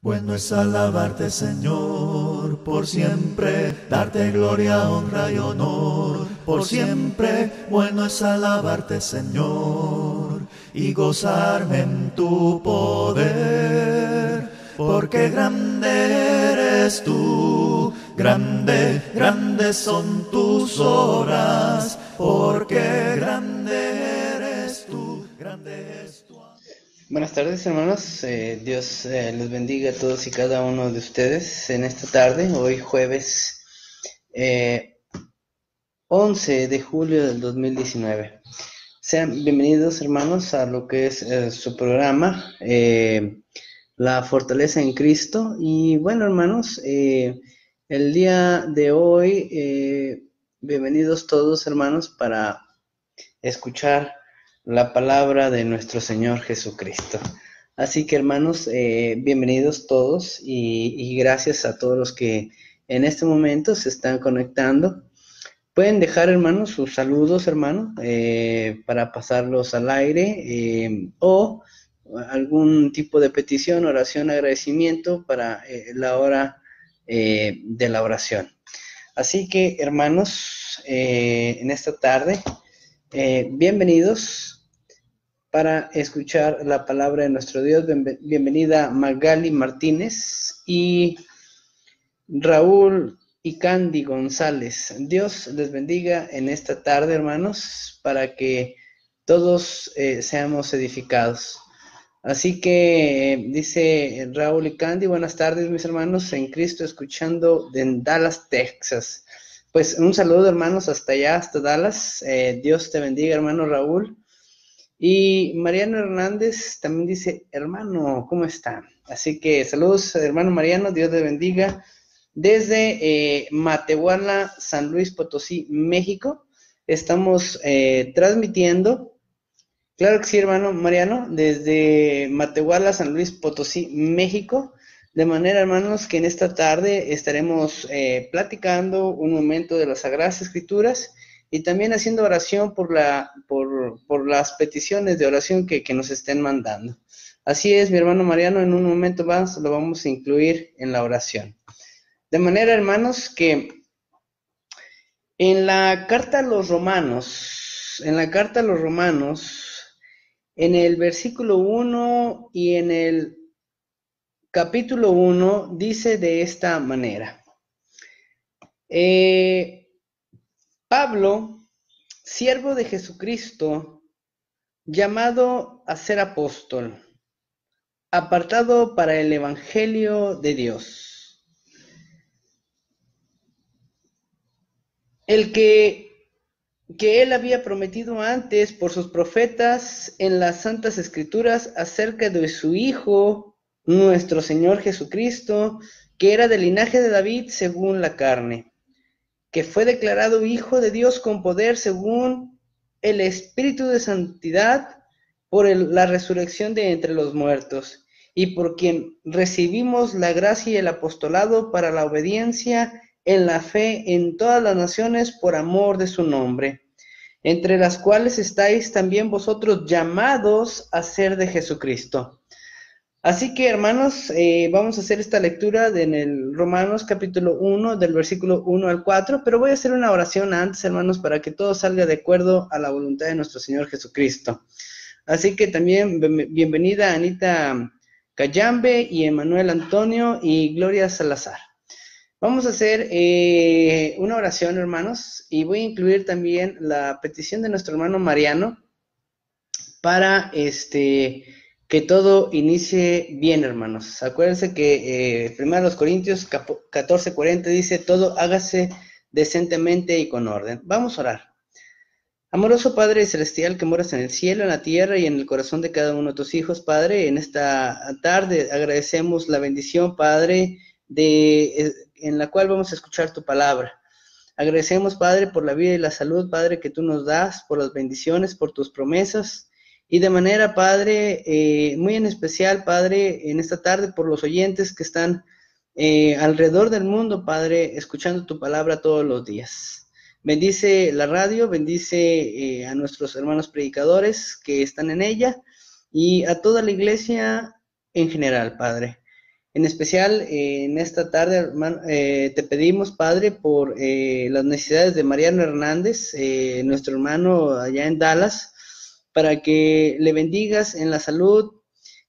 Bueno es alabarte, Señor, por siempre, darte gloria, honra y honor, por siempre. Bueno es alabarte, Señor, y gozarme en tu poder, porque grande eres tú, grande, grandes son tus obras, porque grande eres tú, grande es tu amor. Buenas tardes, hermanos. Dios les bendiga a todos y cada uno de ustedes en esta tarde, hoy jueves 11 de julio del 2019. Sean bienvenidos, hermanos, a lo que es su programa, La Fortaleza en Cristo. Y bueno, hermanos, el día de hoy, bienvenidos todos, hermanos, para escuchar la palabra de nuestro Señor Jesucristo. Así que, hermanos, bienvenidos todos y gracias a todos los que en este momento se están conectando. Pueden dejar, hermanos, sus saludos, hermano, para pasarlos al aire, o algún tipo de petición, oración, agradecimiento para la hora de la oración. Así que, hermanos, en esta tarde, bienvenidos para escuchar la palabra de nuestro Dios. Bienvenida Magali Martínez y Raúl y Candy González. Dios les bendiga en esta tarde, hermanos, para que todos seamos edificados. Así que dice Raúl y Candy, buenas tardes, mis hermanos en Cristo, escuchando en Dallas, Texas. Pues un saludo, hermanos, hasta allá, hasta Dallas. Dios te bendiga, hermano Raúl. Y Mariano Hernández también dice, hermano, ¿cómo está? Así que saludos, hermano Mariano, Dios te bendiga. Desde Matehuala, San Luis Potosí, México, estamos transmitiendo. Claro que sí, hermano Mariano, desde Matehuala, San Luis Potosí, México. De manera, hermanos, que en esta tarde estaremos platicando un momento de las Sagradas Escrituras y también haciendo oración por las peticiones de oración que nos estén mandando. Así es, mi hermano Mariano, en un momento más lo vamos a incluir en la oración. De manera, hermanos, que en la carta a los Romanos, en el versículo 1 y en el capítulo 1 dice de esta manera. Pablo, siervo de Jesucristo, llamado a ser apóstol, apartado para el evangelio de Dios, el que él había prometido antes por sus profetas en las Santas Escrituras acerca de su Hijo, nuestro Señor Jesucristo, que era del linaje de David según la carne, que fue declarado Hijo de Dios con poder según el Espíritu de Santidad por la resurrección de entre los muertos, y por quien recibimos la gracia y el apostolado para la obediencia en la fe en todas las naciones por amor de su nombre, entre las cuales estáis también vosotros llamados a ser de Jesucristo. Así que, hermanos, vamos a hacer esta lectura en el Romanos capítulo 1, del versículo 1 al 4, pero voy a hacer una oración antes, hermanos, para que todo salga de acuerdo a la voluntad de nuestro Señor Jesucristo. Así que también bienvenida Anita Cayambe y Emanuel Antonio y Gloria Salazar. Vamos a hacer una oración, hermanos, y voy a incluir también la petición de nuestro hermano Mariano para que todo inicie bien, hermanos. Acuérdense que 1 Corintios 14:40 dice, todo hágase decentemente y con orden. Vamos a orar. Amoroso Padre Celestial que moras en el cielo, en la tierra y en el corazón de cada uno de tus hijos, Padre, en esta tarde agradecemos la bendición, Padre, en la cual vamos a escuchar tu palabra. Agradecemos, Padre, por la vida y la salud, Padre, que tú nos das, por las bendiciones, por tus promesas, y de manera, Padre, muy en especial, Padre, en esta tarde, por los oyentes que están alrededor del mundo, Padre, escuchando tu palabra todos los días. Bendice la radio, bendice a nuestros hermanos predicadores que están en ella, y a toda la iglesia en general, Padre. En especial, en esta tarde, hermano, te pedimos, Padre, por las necesidades de Mariano Hernández, nuestro hermano allá en Dallas, para que le bendigas en la salud,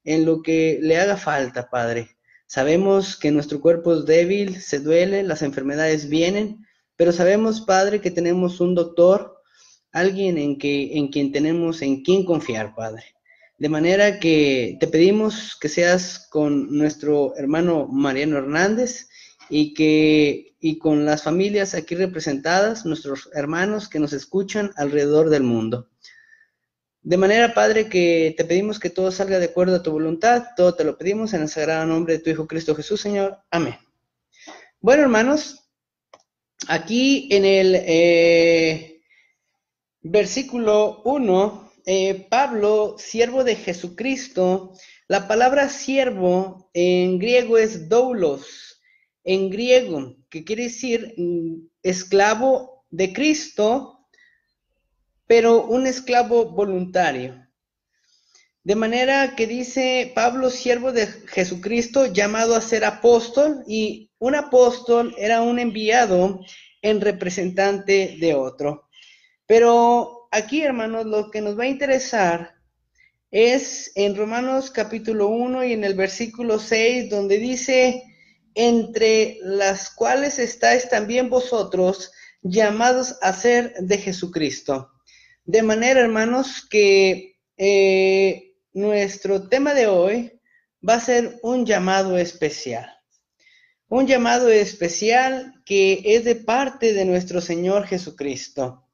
en lo que le haga falta, Padre. Sabemos que nuestro cuerpo es débil, se duele, las enfermedades vienen, pero sabemos, Padre, que tenemos un doctor, alguien en quien tenemos en quien confiar, Padre. De manera que te pedimos que seas con nuestro hermano Mariano Hernández y con las familias aquí representadas, nuestros hermanos que nos escuchan alrededor del mundo. De manera, Padre, que te pedimos que todo salga de acuerdo a tu voluntad, todo te lo pedimos en el sagrado nombre de tu Hijo Cristo Jesús, Señor. Amén. Bueno, hermanos, aquí en el versículo 1, Pablo, siervo de Jesucristo, la palabra siervo en griego es doulos, en griego, que quiere decir esclavo de Cristo, pero un esclavo voluntario. De manera que dice Pablo, siervo de Jesucristo, llamado a ser apóstol, y un apóstol era un enviado en representante de otro. Pero aquí, hermanos, lo que nos va a interesar es en Romanos capítulo 1 y en el versículo 6, donde dice, entre las cuales estáis también vosotros llamados a ser de Jesucristo. De manera, hermanos, que nuestro tema de hoy va a ser un llamado especial. Un llamado especial que es de parte de nuestro Señor Jesucristo.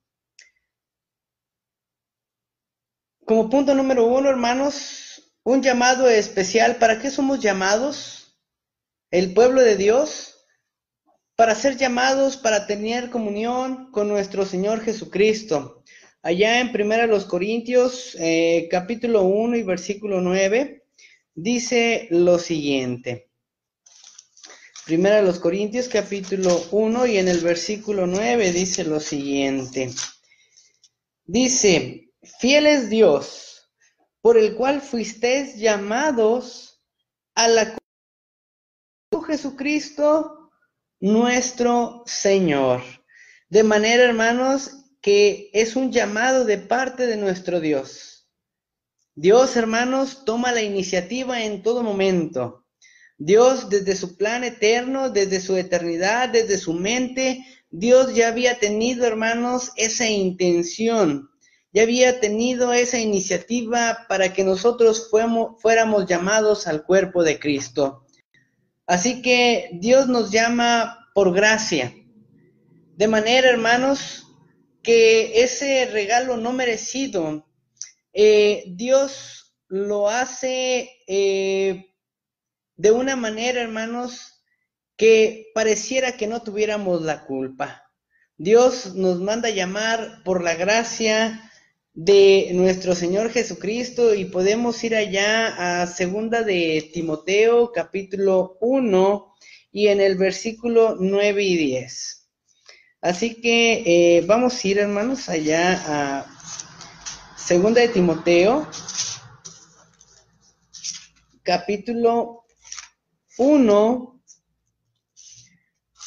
Como punto número 1, hermanos, un llamado especial. ¿Para qué somos llamados? El pueblo de Dios, para ser llamados, para tener comunión con nuestro Señor Jesucristo. Allá en 1 Corintios, capítulo 1 y versículo 9, dice lo siguiente. 1 Corintios, capítulo 1 y en el versículo 9 dice lo siguiente. Dice, fiel es Dios, por el cual fuisteis llamados a la Jesucristo nuestro Señor. De manera, hermanos, que es un llamado de parte de nuestro Dios. Dios, hermanos, toma la iniciativa en todo momento. Dios, desde su plan eterno, desde su eternidad, desde su mente, Dios ya había tenido, hermanos, esa intención. Ya había tenido esa iniciativa para que nosotros fuéramos llamados al cuerpo de Cristo. Así que Dios nos llama por gracia. De manera, hermanos, que ese regalo no merecido, Dios lo hace de una manera, hermanos, que pareciera que no tuviéramos la culpa. Dios nos manda llamar por la gracia de nuestro Señor Jesucristo y podemos ir allá a 2 de Timoteo, capítulo 1 y en el versículo 9 y 10. Así que vamos a ir, hermanos, allá a 2 de Timoteo, capítulo 1,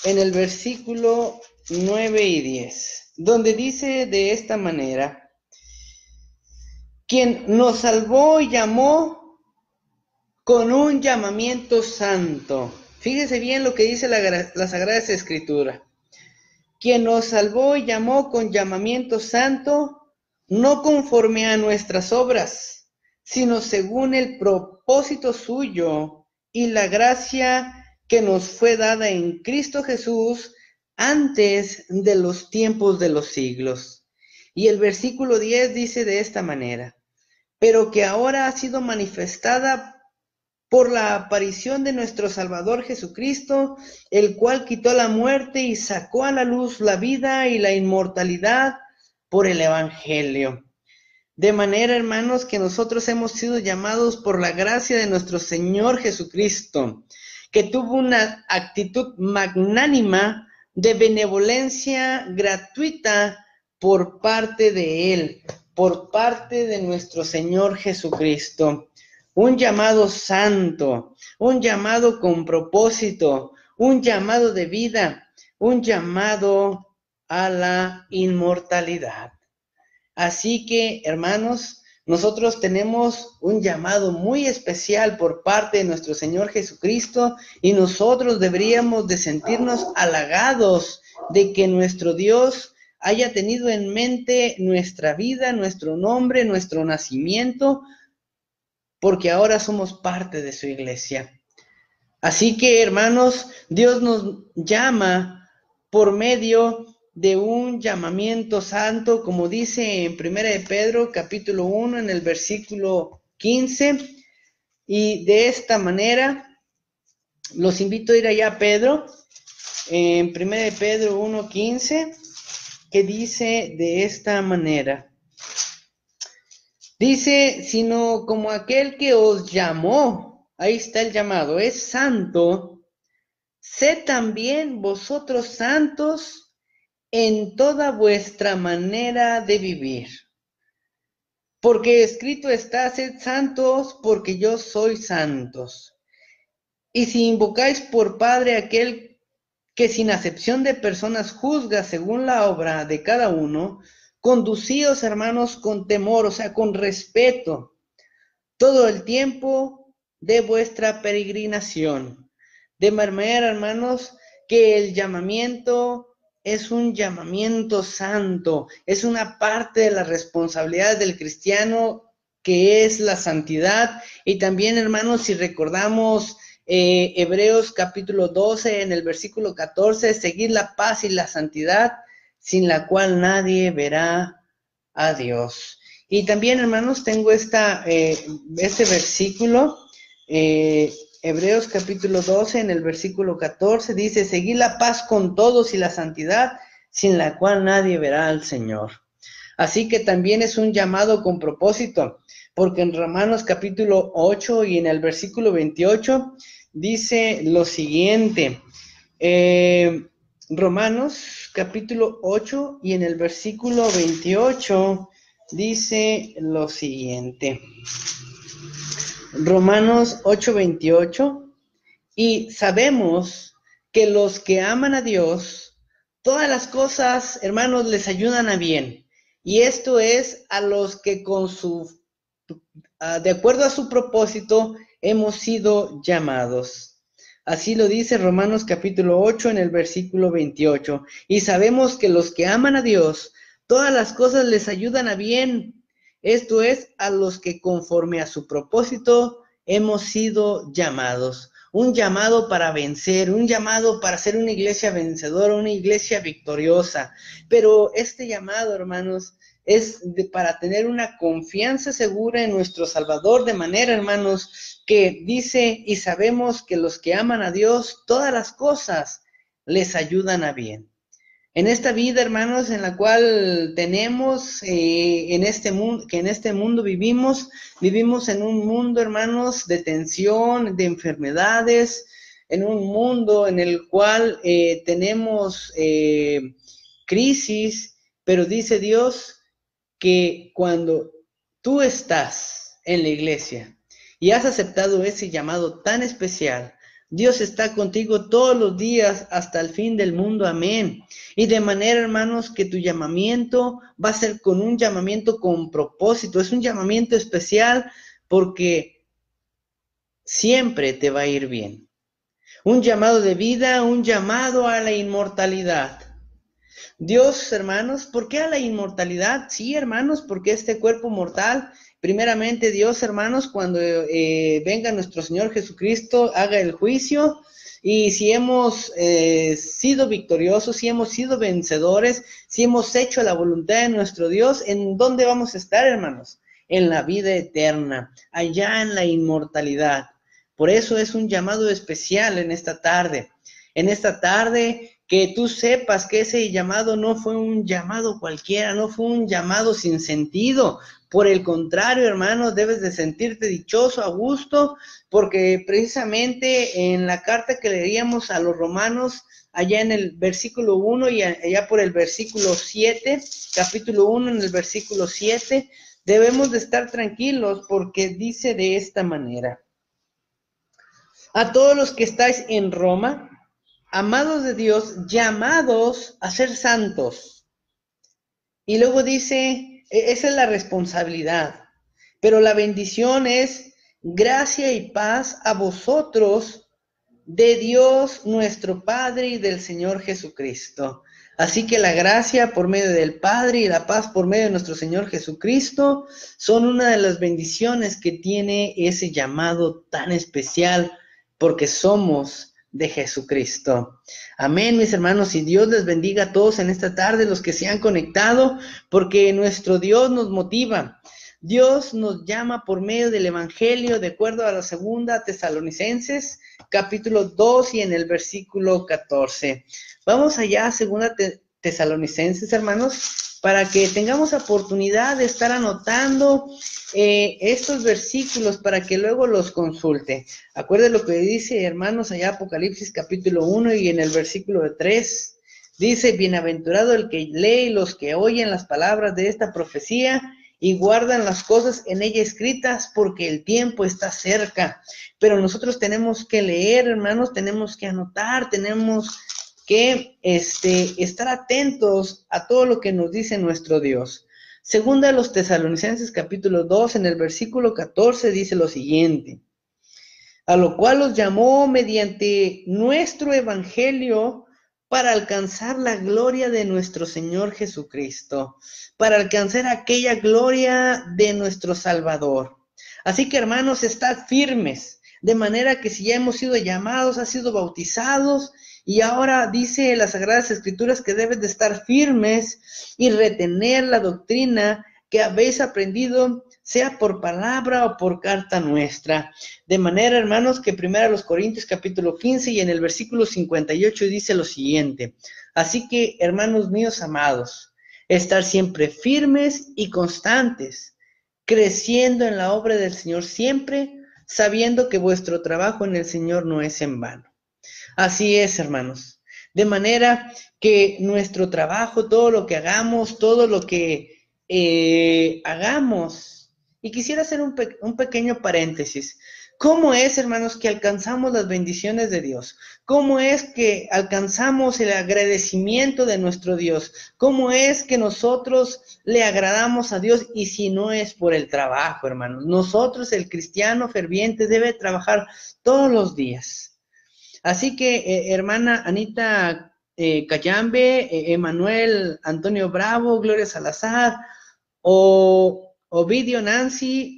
en el versículo 9 y 10, donde dice de esta manera, quien nos salvó y llamó con un llamamiento santo. Fíjese bien lo que dice la Sagrada Escritura. Quien nos salvó y llamó con llamamiento santo, no conforme a nuestras obras, sino según el propósito suyo y la gracia que nos fue dada en Cristo Jesús antes de los tiempos de los siglos. Y el versículo 10 dice de esta manera, pero que ahora ha sido manifestada por la aparición de nuestro Salvador Jesucristo, el cual quitó la muerte y sacó a la luz la vida y la inmortalidad por el Evangelio. De manera, hermanos, que nosotros hemos sido llamados por la gracia de nuestro Señor Jesucristo, que tuvo una actitud magnánima de benevolencia gratuita por parte de Él, por parte de nuestro Señor Jesucristo. un llamado santo, un llamado con propósito, un llamado de vida, un llamado a la inmortalidad. Así que, hermanos, nosotros tenemos un llamado muy especial por parte de nuestro Señor Jesucristo y nosotros deberíamos de sentirnos halagados de que nuestro Dios haya tenido en mente nuestra vida, nuestro nombre, nuestro nacimiento, porque ahora somos parte de su iglesia. Así que, hermanos, Dios nos llama por medio de un llamamiento santo, como dice en 1 de Pedro, capítulo 1, en el versículo 15, y de esta manera, los invito a ir allá a Pedro, en 1 de Pedro 1:15, que dice de esta manera. Dice, sino como aquel que os llamó, ahí está el llamado, es santo, sed también vosotros santos en toda vuestra manera de vivir. Porque escrito está, sed santos, porque yo soy santos. Y si invocáis por Padre aquel que sin acepción de personas juzga según la obra de cada uno, conducíos, hermanos, con temor, o sea, con respeto, todo el tiempo de vuestra peregrinación. De manera, hermanos, que el llamamiento es un llamamiento santo, es una parte de la responsabilidad del cristiano que es la santidad. Y también, hermanos, si recordamos Hebreos capítulo 12, en el versículo 14, seguid la paz y la santidad, sin la cual nadie verá a Dios. Y también, hermanos, tengo este versículo, Hebreos capítulo 12, en el versículo 14, dice, seguid la paz con todos y la santidad, sin la cual nadie verá al Señor. Así que también es un llamado con propósito, porque en Romanos capítulo 8 y en el versículo 28 dice lo siguiente, Romanos capítulo 8 y en el versículo 28 dice lo siguiente. Romanos 8:28, y sabemos que los que aman a Dios, todas las cosas, hermanos, les ayudan a bien. Y esto es a los que de acuerdo a su propósito, hemos sido llamados. Así lo dice Romanos capítulo 8 en el versículo 28. Y sabemos que los que aman a Dios, todas las cosas les ayudan a bien. Esto es a los que conforme a su propósito hemos sido llamados. Un llamado para vencer, un llamado para ser una iglesia vencedora, una iglesia victoriosa. Pero este llamado, hermanos, es para tener una confianza segura en nuestro Salvador, de manera, hermanos, que dice, y sabemos que los que aman a Dios, todas las cosas les ayudan a bien. En esta vida, hermanos, en la cual tenemos, en este mundo vivimos en un mundo, hermanos, de tensión, de enfermedades, en un mundo en el cual tenemos crisis, pero dice Dios que cuando tú estás en la iglesia y has aceptado ese llamado tan especial, Dios está contigo todos los días hasta el fin del mundo, amén. Y de manera, hermanos, que tu llamamiento va a ser con un llamamiento con propósito, es un llamamiento especial porque siempre te va a ir bien. Un llamado de vida, un llamado a la inmortalidad. Dios, hermanos, ¿por qué a la inmortalidad? Sí, hermanos, porque este cuerpo mortal, primeramente Dios, hermanos, cuando venga nuestro Señor Jesucristo, haga el juicio, y si hemos sido victoriosos, si hemos sido vencedores, si hemos hecho la voluntad de nuestro Dios, ¿en dónde vamos a estar, hermanos? En la vida eterna, allá en la inmortalidad. Por eso es un llamado especial en esta tarde. En esta tarde, que tú sepas que ese llamado no fue un llamado cualquiera, no fue un llamado sin sentido. Por el contrario, hermanos, debes de sentirte dichoso, a gusto, porque precisamente en la carta que leíamos a los romanos, allá en el versículo 1 y allá por el versículo 7, capítulo 1 en el versículo 7, debemos de estar tranquilos porque dice de esta manera: a todos los que estáis en Roma, amados de Dios, llamados a ser santos. Y luego dice, esa es la responsabilidad, pero la bendición es gracia y paz a vosotros de Dios nuestro Padre y del Señor Jesucristo. Así que la gracia por medio del Padre y la paz por medio de nuestro Señor Jesucristo son una de las bendiciones que tiene ese llamado tan especial, porque somos de Jesucristo. Amén, mis hermanos, y Dios les bendiga a todos en esta tarde, los que se han conectado, porque nuestro Dios nos motiva. Dios nos llama por medio del Evangelio, de acuerdo a la segunda Tesalonicenses, capítulo 2 y en el versículo 14. Vamos allá a segunda Tesalonicenses, hermanos, para que tengamos oportunidad de estar anotando estos versículos para que luego los consulte. Acuérdense lo que dice, hermanos, allá Apocalipsis capítulo 1 y en el versículo 3. Dice, bienaventurado el que lee y los que oyen las palabras de esta profecía y guardan las cosas en ella escritas, porque el tiempo está cerca. Pero nosotros tenemos que leer, hermanos, tenemos que anotar, tenemos que estar atentos a todo lo que nos dice nuestro Dios. Segunda de los Tesalonicenses capítulo 2, en el versículo 14, dice lo siguiente: a lo cual los llamó mediante nuestro evangelio para alcanzar la gloria de nuestro Señor Jesucristo, para alcanzar aquella gloria de nuestro Salvador. Así que, hermanos, estad firmes, de manera que si ya hemos sido llamados, ha sido bautizados, y ahora dice las Sagradas Escrituras que debes de estar firmes y retener la doctrina que habéis aprendido, sea por palabra o por carta nuestra. De manera, hermanos, que primero los Corintios capítulo 15 y en el versículo 58 dice lo siguiente: así que, hermanos míos amados, estar siempre firmes y constantes, creciendo en la obra del Señor siempre, sabiendo que vuestro trabajo en el Señor no es en vano. Así es, hermanos. De manera que nuestro trabajo, todo lo que hagamos, todo lo que hagamos. Y quisiera hacer un pequeño paréntesis. ¿Cómo es, hermanos, que alcanzamos las bendiciones de Dios? ¿Cómo es que alcanzamos el agradecimiento de nuestro Dios? ¿Cómo es que nosotros le agradamos a Dios? Y si no es por el trabajo, hermanos. Nosotros, el cristiano ferviente, debe trabajar todos los días. Así que, hermana Anita Cayambe, Emanuel Antonio Bravo, Gloria Salazar, Ovidio Nancy,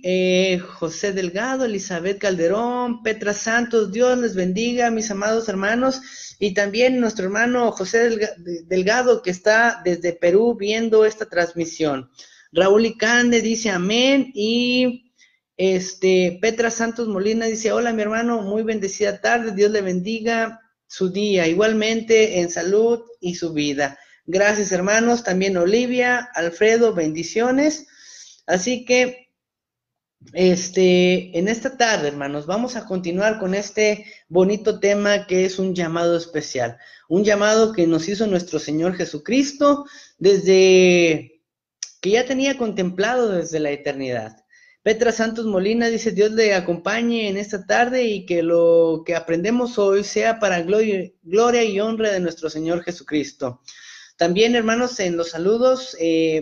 José Delgado, Elizabeth Calderón, Petra Santos, Dios les bendiga, mis amados hermanos, y también nuestro hermano José Delgado, que está desde Perú viendo esta transmisión. Raúl Icande dice amén, y Petra Santos Molina dice, hola mi hermano, muy bendecida tarde, Dios le bendiga su día, igualmente en salud y su vida. Gracias, hermanos. También Olivia, Alfredo, bendiciones. Así que, en esta tarde, hermanos, vamos a continuar con este bonito tema que es un llamado especial. Un llamado que nos hizo nuestro Señor Jesucristo desde que ya tenía contemplado desde la eternidad. Petra Santos Molina dice, Dios le acompañe en esta tarde y que lo que aprendemos hoy sea para gloria y honra de nuestro Señor Jesucristo. También, hermanos, en los saludos,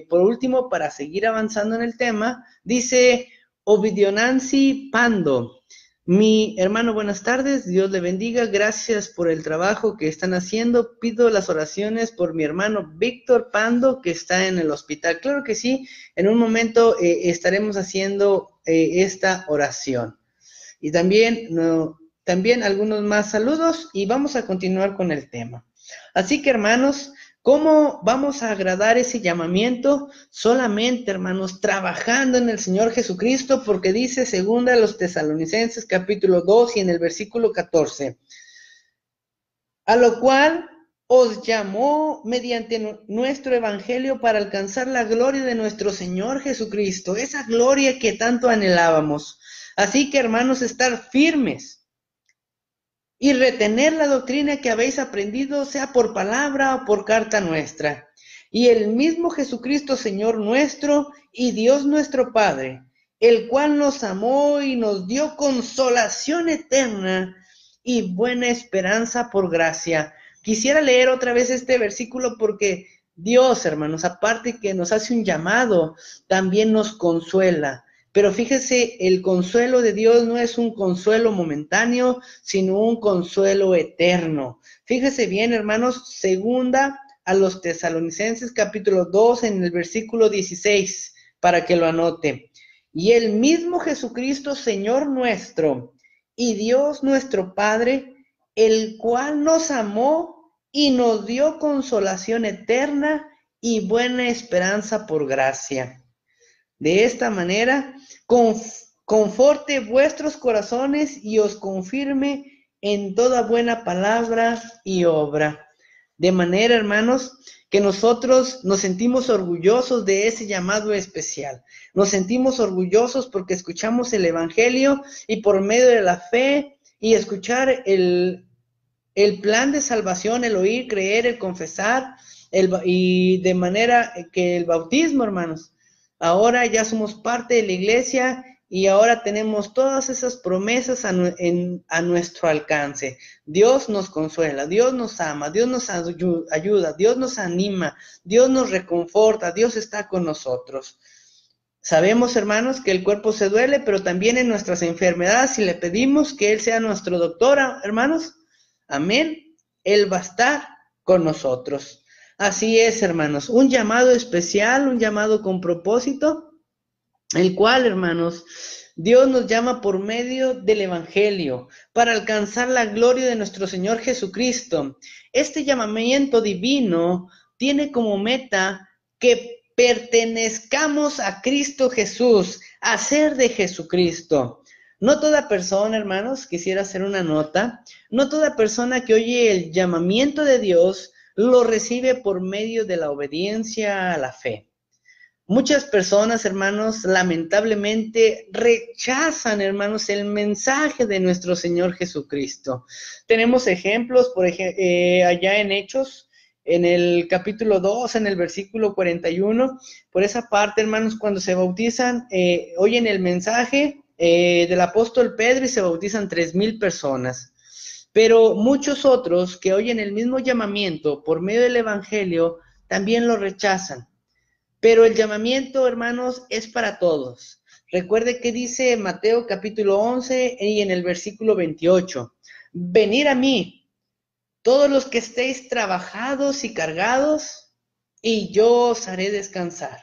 por último, para seguir avanzando en el tema, dice Ovidio Nancy Pando. Mi hermano, buenas tardes, Dios le bendiga, gracias por el trabajo que están haciendo. Pido las oraciones por mi hermano Víctor Pando, que está en el hospital. Claro que sí, en un momento estaremos haciendo esta oración. Y también algunos más saludos y vamos a continuar con el tema. Así que, hermanos, ¿cómo vamos a agradar ese llamamiento? Solamente, hermanos, trabajando en el Señor Jesucristo, porque dice segunda de los Tesalonicenses capítulo 2 y en el versículo 14, a lo cual os llamó mediante nuestro evangelio para alcanzar la gloria de nuestro Señor Jesucristo, esa gloria que tanto anhelábamos. Así que, hermanos, estar firmes y retener la doctrina que habéis aprendido, sea por palabra o por carta nuestra. y el mismo Jesucristo, Señor nuestro y Dios nuestro Padre, el cual nos amó y nos dio consolación eterna y buena esperanza por gracia. Quisiera leer otra vez este versículo porque Dios, hermanos, aparte que nos hace un llamado, también nos consuela. Pero fíjese, el consuelo de Dios no es un consuelo momentáneo, sino un consuelo eterno. Fíjese bien, hermanos, segunda a los Tesalonicenses, capítulo 2, en el versículo 16, para que lo anote. Y el mismo Jesucristo, Señor nuestro, y Dios nuestro Padre, el cual nos amó y nos dio consolación eterna y buena esperanza por gracia. De esta manera, conforte vuestros corazones y os confirme en toda buena palabra y obra. De manera, hermanos, que nosotros nos sentimos orgullosos de ese llamado especial. Nos sentimos orgullosos porque escuchamos el Evangelio y por medio de la fe y escuchar el plan de salvación, el oír, creer, el confesar, y de manera que el bautismo, hermanos, ahora ya somos parte de la iglesia y ahora tenemos todas esas promesas a nuestro alcance. Dios nos consuela, Dios nos ama, Dios nos ayuda, Dios nos anima, Dios nos reconforta, Dios está con nosotros. Sabemos, hermanos, que el cuerpo se duele, pero también en nuestras enfermedades, si le pedimos que Él sea nuestro doctor, hermanos, amén, Él va a estar con nosotros. Así es, hermanos, un llamado especial, un llamado con propósito, el cual, hermanos, Dios nos llama por medio del Evangelio para alcanzar la gloria de nuestro Señor Jesucristo. Este llamamiento divino tiene como meta que pertenezcamos a Cristo Jesús, a ser de Jesucristo. No toda persona, hermanos, quisiera hacer una nota, no toda persona que oye el llamamiento de Dios lo recibe por medio de la obediencia a la fe. Muchas personas, hermanos, lamentablemente rechazan, hermanos, el mensaje de nuestro Señor Jesucristo. Tenemos ejemplos, por ejemplo, allá en Hechos, en el capítulo 2, en el versículo 41, por esa parte, hermanos, cuando se bautizan, oyen el mensaje del apóstol Pedro y se bautizan 3,000 personas. Pero muchos otros que oyen el mismo llamamiento por medio del Evangelio también lo rechazan. Pero el llamamiento, hermanos, es para todos. Recuerde que dice Mateo capítulo 11 y en el versículo 28. Venid a mí, todos los que estéis trabajados y cargados, y yo os haré descansar.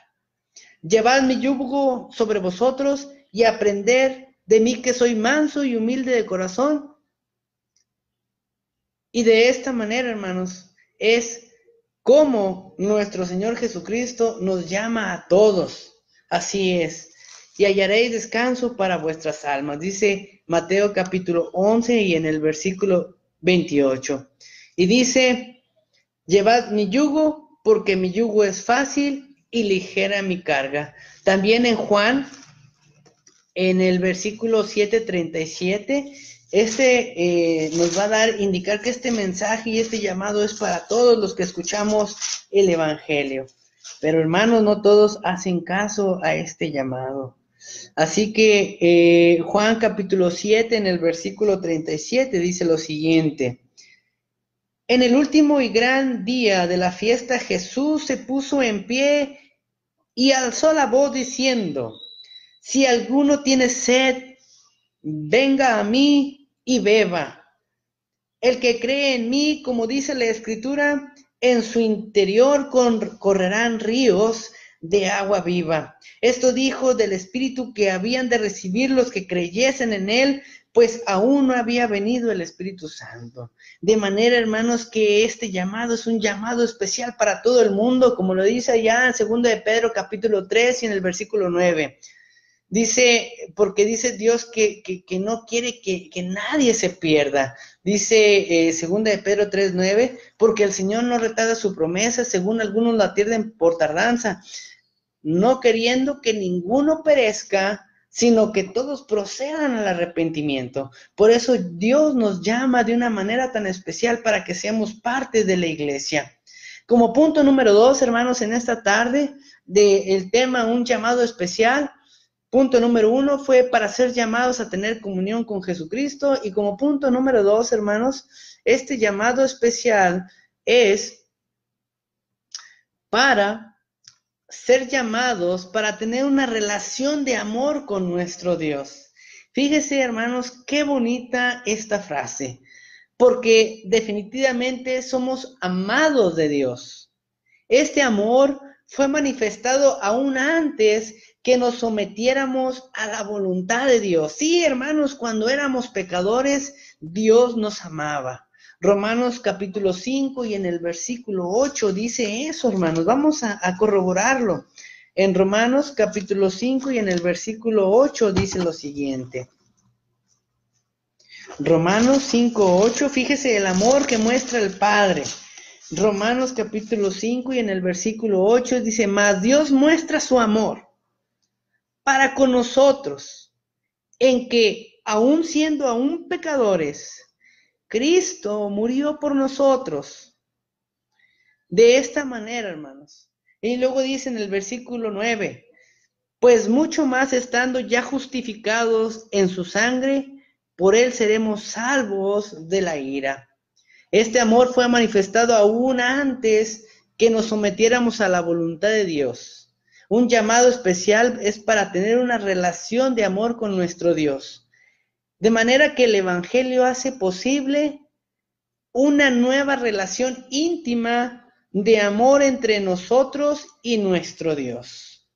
Llevad mi yugo sobre vosotros y aprended de mí que soy manso y humilde de corazón. Y de esta manera, hermanos, es como nuestro Señor Jesucristo nos llama a todos. Así es. Y hallaréis descanso para vuestras almas. Dice Mateo capítulo 11 y en el versículo 28. Y dice, llevad mi yugo, porque mi yugo es fácil y ligera mi carga. También en Juan, en el versículo 7:37, nos va a indicar que este mensaje y este llamado es para todos los que escuchamos el Evangelio. Pero hermanos, no todos hacen caso a este llamado. Así que Juan capítulo 7 en el versículo 37 dice lo siguiente. En el último y gran día de la fiesta, Jesús se puso en pie y alzó la voz diciendo, si alguno tiene sed, venga a mí y beba. El que cree en mí, como dice la Escritura, en su interior correrán ríos de agua viva. Esto dijo del Espíritu que habían de recibir los que creyesen en él, pues aún no había venido el Espíritu Santo. De manera, hermanos, que este llamado es un llamado especial para todo el mundo, como lo dice allá en 2 de Pedro capítulo 3 y en el versículo 9. Dice, porque dice Dios que no quiere que nadie se pierda. Dice 2 de Pedro 3:9, porque el Señor no retarda su promesa, según algunos la pierden por tardanza, no queriendo que ninguno perezca, sino que todos procedan al arrepentimiento. Por eso Dios nos llama de una manera tan especial para que seamos parte de la iglesia. Como punto número 2, hermanos, en esta tarde, del tema un llamado especial, punto número 1 fue para ser llamados a tener comunión con Jesucristo. Y como punto número 2, hermanos, este llamado especial es para ser llamados para tener una relación de amor con nuestro Dios. Fíjese, hermanos, qué bonita esta frase, porque definitivamente somos amados de Dios. Este amor fue manifestado aún antes que nos sometiéramos a la voluntad de Dios. Sí, hermanos, cuando éramos pecadores, Dios nos amaba. Romanos capítulo 5 y en el versículo 8 dice eso, hermanos. Vamos a corroborarlo. En Romanos capítulo 5 y en el versículo 8 dice lo siguiente. Romanos 5:8, fíjese el amor que muestra el Padre. Romanos capítulo 5 y en el versículo 8 dice, mas Dios muestra su amor para con nosotros, en que aun siendo aún pecadores, Cristo murió por nosotros. De esta manera, hermanos. Y luego dice en el versículo 9, pues mucho más estando ya justificados en su sangre, por él seremos salvos de la ira. Este amor fue manifestado aún antes que nos sometiéramos a la voluntad de Dios. Un llamado especial es para tener una relación de amor con nuestro Dios. De manera que el Evangelio hace posible una nueva relación íntima de amor entre nosotros y nuestro Dios.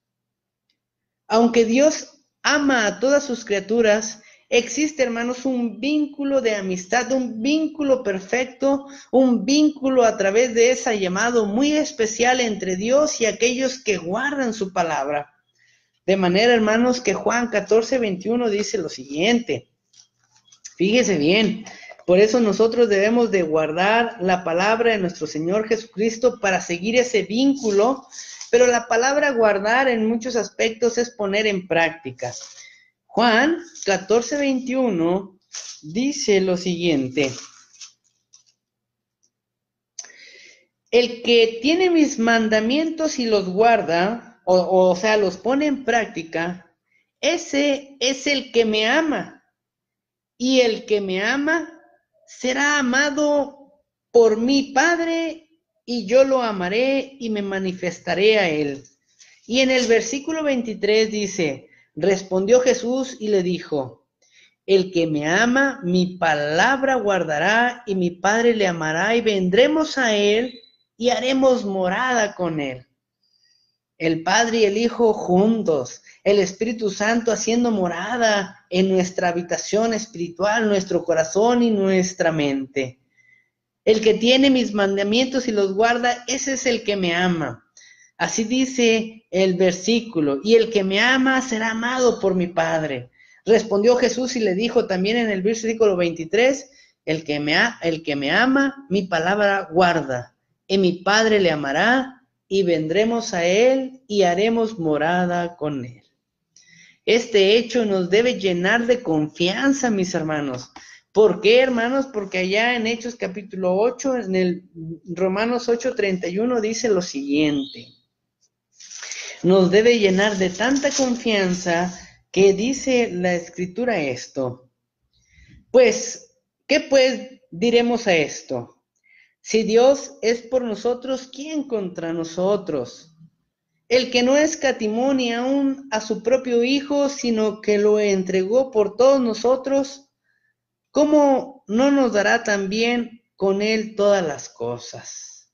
Aunque Dios ama a todas sus criaturas, existe, hermanos, un vínculo de amistad, un vínculo perfecto, un vínculo a través de ese llamado muy especial entre Dios y aquellos que guardan su palabra. De manera, hermanos, que Juan 14:21 dice lo siguiente. Fíjese bien, por eso nosotros debemos de guardar la palabra de nuestro Señor Jesucristo para seguir ese vínculo, pero la palabra guardar en muchos aspectos es poner en práctica. Juan 14:21 dice lo siguiente. El que tiene mis mandamientos y los guarda, o sea, los pone en práctica, ese es el que me ama. Y el que me ama será amado por mi Padre, y yo lo amaré y me manifestaré a él. Y en el versículo 23 dice, respondió Jesús y le dijo, el que me ama, mi palabra guardará, y mi Padre le amará, y vendremos a él y haremos morada con él. El Padre y el Hijo juntos, el Espíritu Santo haciendo morada en nuestra habitación espiritual, nuestro corazón y nuestra mente. El que tiene mis mandamientos y los guarda, ese es el que me ama. Así dice el versículo, y el que me ama será amado por mi Padre. Respondió Jesús y le dijo también en el versículo 23, el que me ama, mi palabra guarda, y mi Padre le amará, y vendremos a él y haremos morada con él. Este hecho nos debe llenar de confianza, mis hermanos. ¿Por qué, hermanos? Porque allá en Hechos capítulo 8, en el Romanos 8:31 dice lo siguiente. Nos debe llenar de tanta confianza que dice la Escritura esto. Pues, ¿qué pues diremos a esto? Si Dios es por nosotros, ¿quién contra nosotros? El que no escatimó ni aún a su propio Hijo, sino que lo entregó por todos nosotros, ¿cómo no nos dará también con él todas las cosas?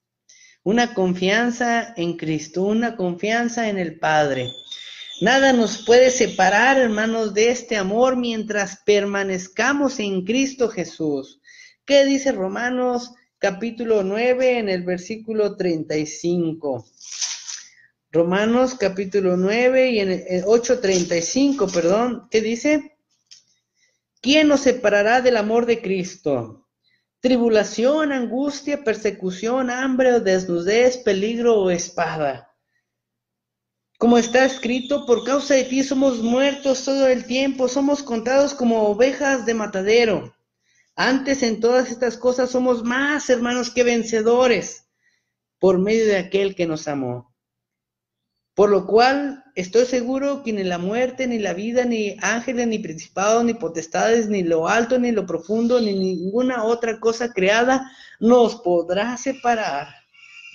Una confianza en Cristo, una confianza en el Padre. Nada nos puede separar, hermanos, de este amor mientras permanezcamos en Cristo Jesús. ¿Qué dice Romanos capítulo 9 en el versículo 35? Romanos capítulo 9 y en el 8:35, perdón, ¿qué dice? ¿Quién nos separará del amor de Cristo? Tribulación, angustia, persecución, hambre o desnudez, peligro o espada. Como está escrito, por causa de ti somos muertos todo el tiempo, somos contados como ovejas de matadero. Antes en todas estas cosas somos más, hermanos, que vencedores, por medio de aquel que nos amó. Por lo cual estoy seguro que ni la muerte, ni la vida, ni ángeles, ni principados, ni potestades, ni lo alto, ni lo profundo, ni ninguna otra cosa creada nos podrá separar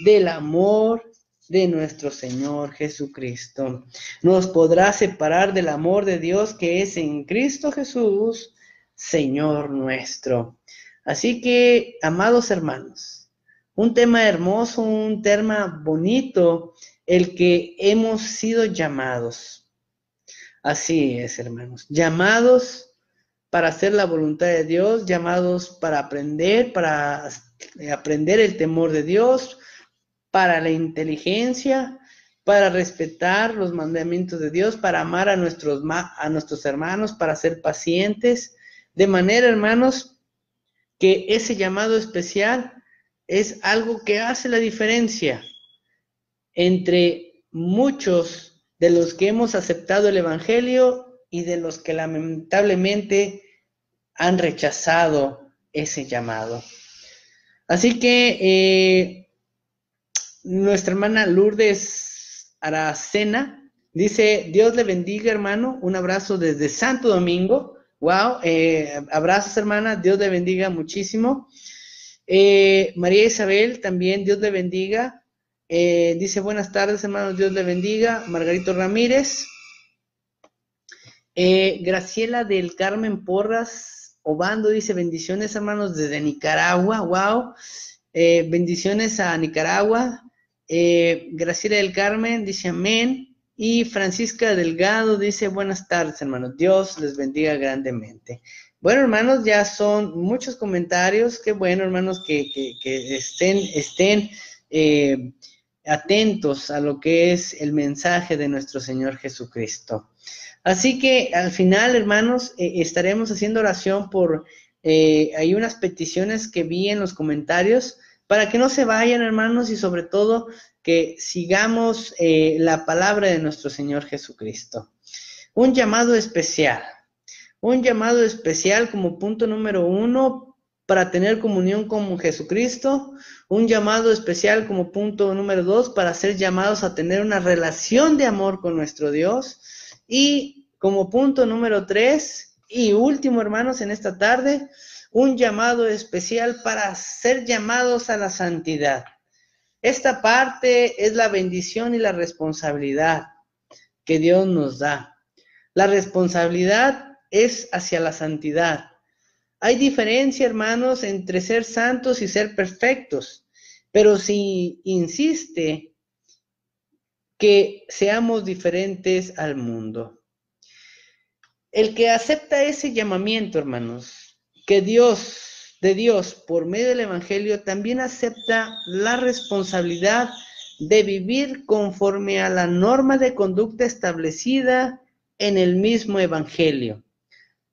del amor de nuestro Señor Jesucristo. Nos podrá separar del amor de Dios que es en Cristo Jesús, Señor nuestro. Así que, amados hermanos, un tema hermoso, un tema bonito, el que hemos sido llamados. Así es, hermanos, llamados para hacer la voluntad de Dios, llamados para aprender el temor de Dios, para la inteligencia, para respetar los mandamientos de Dios, para amar a nuestros hermanos, para ser pacientes, de manera, hermanos, que ese llamado especial es algo que hace la diferencia entre muchos de los que hemos aceptado el Evangelio y de los que lamentablemente han rechazado ese llamado. Así que nuestra hermana Lourdes Aracena dice: Dios le bendiga, hermano, un abrazo desde Santo Domingo. Wow, abrazos, hermana, Dios le bendiga muchísimo. María Isabel también, Dios le bendiga. Dice: buenas tardes, hermanos, Dios le bendiga. Margarito Ramírez. Graciela del Carmen Porras Obando dice: bendiciones, hermanos, desde Nicaragua. Wow, bendiciones a Nicaragua. Graciela del Carmen dice: amén. Y Francisca Delgado dice: buenas tardes, hermanos, Dios les bendiga grandemente. Bueno, hermanos, ya son muchos comentarios. Qué bueno, hermanos, que estén atentos a lo que es el mensaje de nuestro Señor Jesucristo. Así que al final, hermanos, estaremos haciendo oración por, hay unas peticiones que vi en los comentarios, para que no se vayan, hermanos, y sobre todo que sigamos la palabra de nuestro Señor Jesucristo. Un llamado especial como punto número 1, para tener comunión con Jesucristo. Un llamado especial como punto número 2, para ser llamados a tener una relación de amor con nuestro Dios. Y como punto número 3 y último, hermanos, en esta tarde, un llamado especial para ser llamados a la santidad. Esta parte es la bendición y la responsabilidad que Dios nos da. La responsabilidad es hacia la santidad. Hay diferencia, hermanos, entre ser santos y ser perfectos, pero si insiste que seamos diferentes al mundo. El que acepta ese llamamiento, hermanos, de Dios por medio del Evangelio, también acepta la responsabilidad de vivir conforme a la norma de conducta establecida en el mismo Evangelio,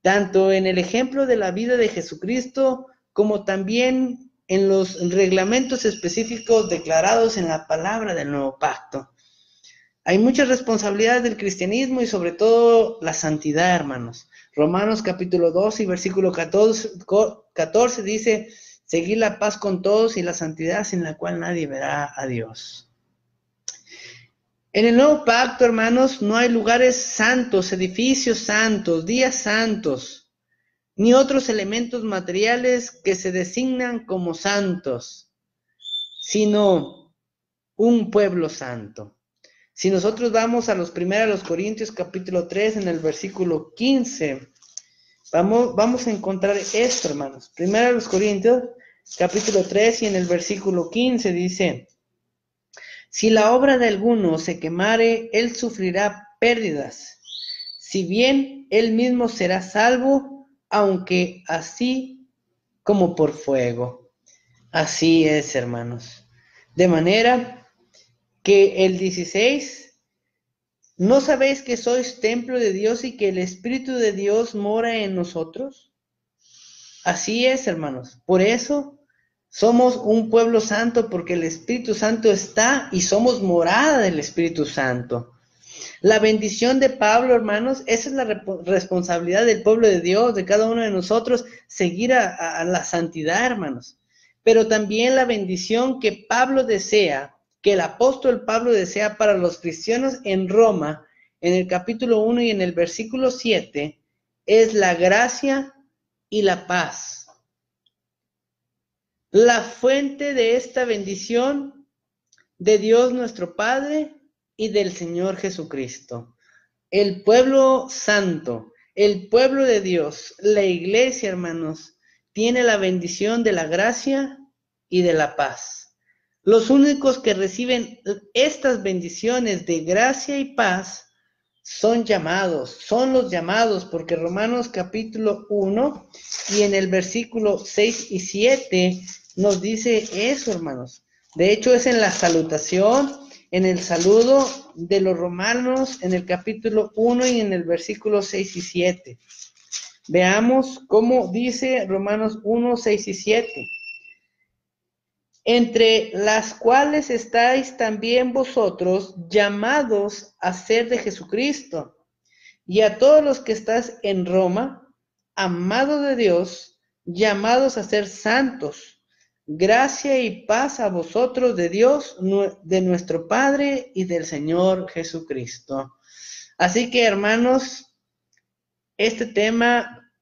tanto en el ejemplo de la vida de Jesucristo, como también en los reglamentos específicos declarados en la palabra del Nuevo Pacto. Hay muchas responsabilidades del cristianismo y sobre todo la santidad, hermanos. Romanos capítulo 2 y versículo 14 dice: seguir la paz con todos y la santidad sin la cual nadie verá a Dios. En el Nuevo Pacto, hermanos, no hay lugares santos, edificios santos, días santos, ni otros elementos materiales que se designan como santos, sino un pueblo santo. Si nosotros vamos a los 1 Corintios capítulo 3 en el versículo 15, vamos a encontrar esto, hermanos. 1 Corintios capítulo 3 y en el versículo 15 dice: si la obra de alguno se quemare, él sufrirá pérdidas, si bien él mismo será salvo, aunque así como por fuego. Así es, hermanos. De manera que el 16, ¿no sabéis que sois templo de Dios y que el Espíritu de Dios mora en nosotros? Así es, hermanos. Por eso somos un pueblo santo, porque el Espíritu Santo está y somos morada del Espíritu Santo. La bendición de Pablo, hermanos, esa es la responsabilidad del pueblo de Dios, de cada uno de nosotros, seguir a la santidad, hermanos. Pero también la bendición que Pablo desea que el apóstol Pablo desea para los cristianos en Roma, en el capítulo 1 y en el versículo 7, es la gracia y la paz. La fuente de esta bendición de Dios nuestro Padre y del Señor Jesucristo. El pueblo santo, el pueblo de Dios, la iglesia, hermanos, tiene la bendición de la gracia y de la paz. Los únicos que reciben estas bendiciones de gracia y paz son los llamados, porque Romanos capítulo 1 y en el versículo 6 y 7 nos dice eso, hermanos. De hecho, es en la salutación, en el saludo de los romanos, en el capítulo 1 y en el versículo 6 y 7. Veamos cómo dice Romanos 1, 6 y 7. Entre las cuales estáis también vosotros llamados a ser de Jesucristo, y a todos los que estás en Roma, amados de Dios, llamados a ser santos, gracia y paz a vosotros de Dios, de nuestro Padre y del Señor Jesucristo. Así que, hermanos, este tema,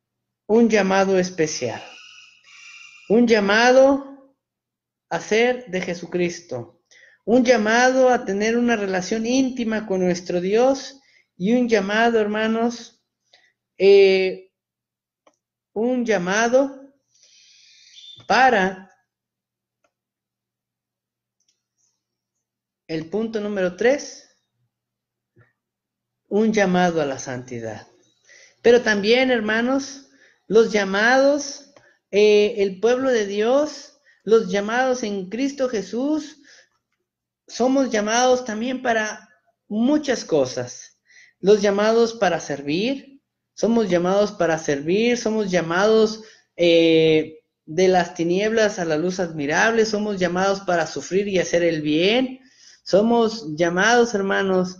un llamado especial, un llamado a ser de Jesucristo, un llamado a tener una relación íntima con nuestro Dios y un llamado, hermanos, un llamado para el punto número 3, un llamado a la santidad. Pero también, hermanos, los llamados, el pueblo de Dios, los llamados en Cristo Jesús, somos llamados también para muchas cosas. Los llamados para servir, somos llamados de las tinieblas a la luz admirable, somos llamados para sufrir y hacer el bien, somos llamados, hermanos,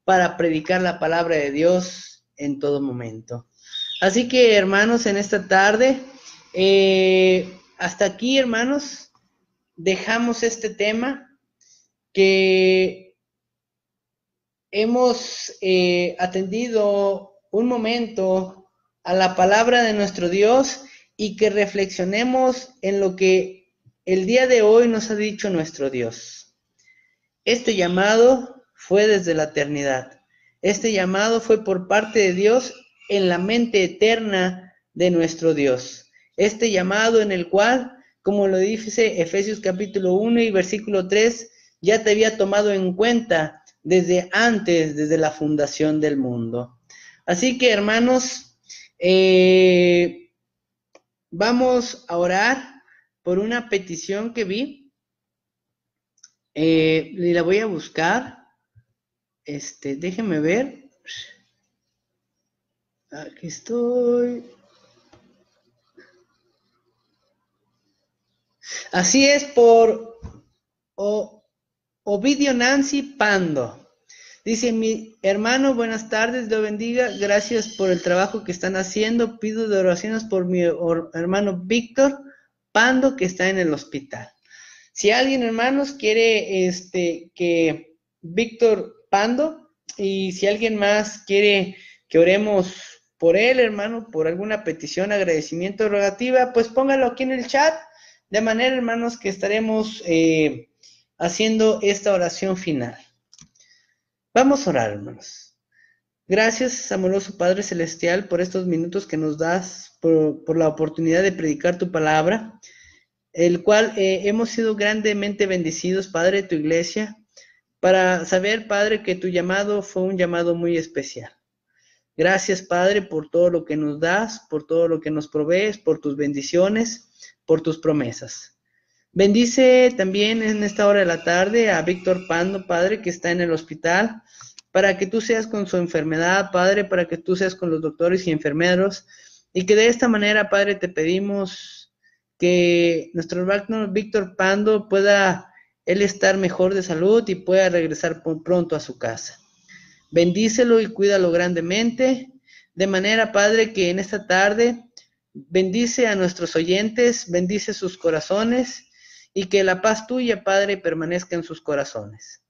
para predicar la palabra de Dios en todo momento. Así que, hermanos, en esta tarde, hasta aquí, hermanos, dejamos este tema que hemos atendido un momento a la palabra de nuestro Dios y que reflexionemos en lo que el día de hoy nos ha dicho nuestro Dios. Este llamado fue desde la eternidad. Este llamado fue por parte de Dios en la mente eterna de nuestro Dios. Este llamado en el cual, como lo dice Efesios capítulo 1 y versículo 3, ya te había tomado en cuenta desde antes, desde la fundación del mundo. Así que, hermanos, vamos a orar por una petición que vi. Y la voy a buscar. Déjenme ver. Aquí estoy. Así es, por Ovidio Nancy Pando. Dice: mi hermano, buenas tardes, Dios bendiga, gracias por el trabajo que están haciendo, pido de oraciones por mi hermano Víctor Pando, que está en el hospital. Si alguien, hermanos, quiere que Víctor Pando, y si alguien más quiere que oremos por él, hermano, por alguna petición, agradecimiento, rogativa, pues póngalo aquí en el chat, de manera, hermanos, que estaremos haciendo esta oración final. Vamos a orar, hermanos. Gracias, amoroso Padre Celestial, por estos minutos que nos das, por la oportunidad de predicar tu palabra, el cual hemos sido grandemente bendecidos, Padre, de tu iglesia, para saber, Padre, que tu llamado fue un llamado muy especial. Gracias, Padre, por todo lo que nos das, por todo lo que nos provees, por tus bendiciones, por tus promesas. Bendice también en esta hora de la tarde a Víctor Pando, Padre, que está en el hospital, para que tú seas con su enfermedad, Padre, para que tú seas con los doctores y enfermeros, y que de esta manera, Padre, te pedimos que nuestro hermano Víctor Pando pueda él estar mejor de salud y pueda regresar pronto a su casa. Bendícelo y cuídalo grandemente, de manera, Padre, que en esta tarde bendice a nuestros oyentes, bendice sus corazones, y que la paz tuya, Padre, permanezca en sus corazones.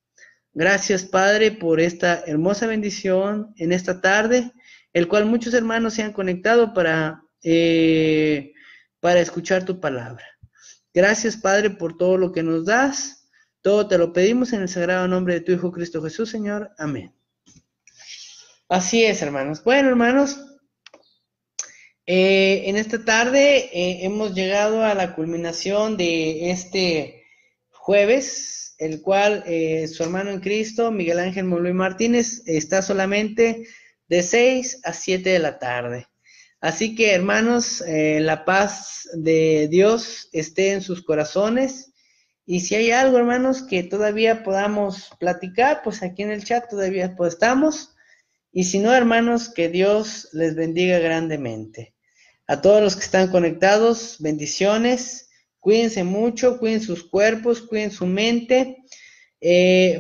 Gracias, Padre, por esta hermosa bendición en esta tarde, el cual muchos hermanos se han conectado para escuchar tu palabra. Gracias, Padre, por todo lo que nos das. Todo te lo pedimos en el sagrado nombre de tu Hijo Cristo Jesús, Señor. Amén. Así es, hermanos. Bueno, hermanos, en esta tarde hemos llegado a la culminación de este jueves, el cual su hermano en Cristo, Miguel Ángel Monluí Martínez, está solamente de 6 a 7 de la tarde. Así que, hermanos, la paz de Dios esté en sus corazones. Y si hay algo, hermanos, que todavía podamos platicar, pues aquí en el chat todavía pues estamos. Y si no, hermanos, que Dios les bendiga grandemente. A todos los que están conectados, bendiciones. Cuídense mucho, cuiden sus cuerpos, cuiden su mente.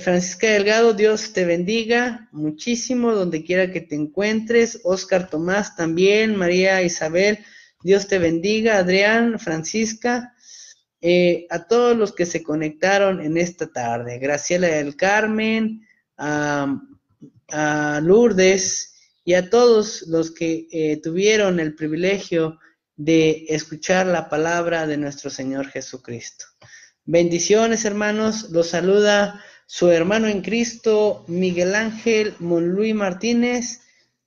Francisca Delgado, Dios te bendiga muchísimo donde quiera que te encuentres. Oscar Tomás también, María Isabel, Dios te bendiga. Adrián, Francisca, a todos los que se conectaron en esta tarde. Graciela del Carmen, a Lourdes y a todos los que tuvieron el privilegio de escuchar la palabra de nuestro Señor Jesucristo. Bendiciones, hermanos. Los saluda su hermano en Cristo, Miguel Ángel Monluí Martínez,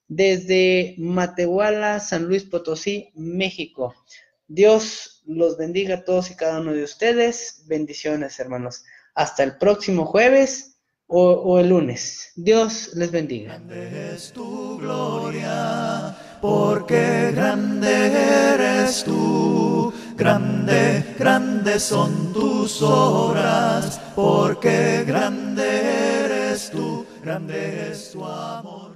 desde Matehuala, San Luis Potosí, México. Dios los bendiga a todos y cada uno de ustedes. Bendiciones, hermanos. Hasta el próximo jueves o el lunes. Dios les bendiga. Grande es tu gloria, porque grande eres tú. Grande, grandes son tus obras, porque grande eres tú, grande es tu amor.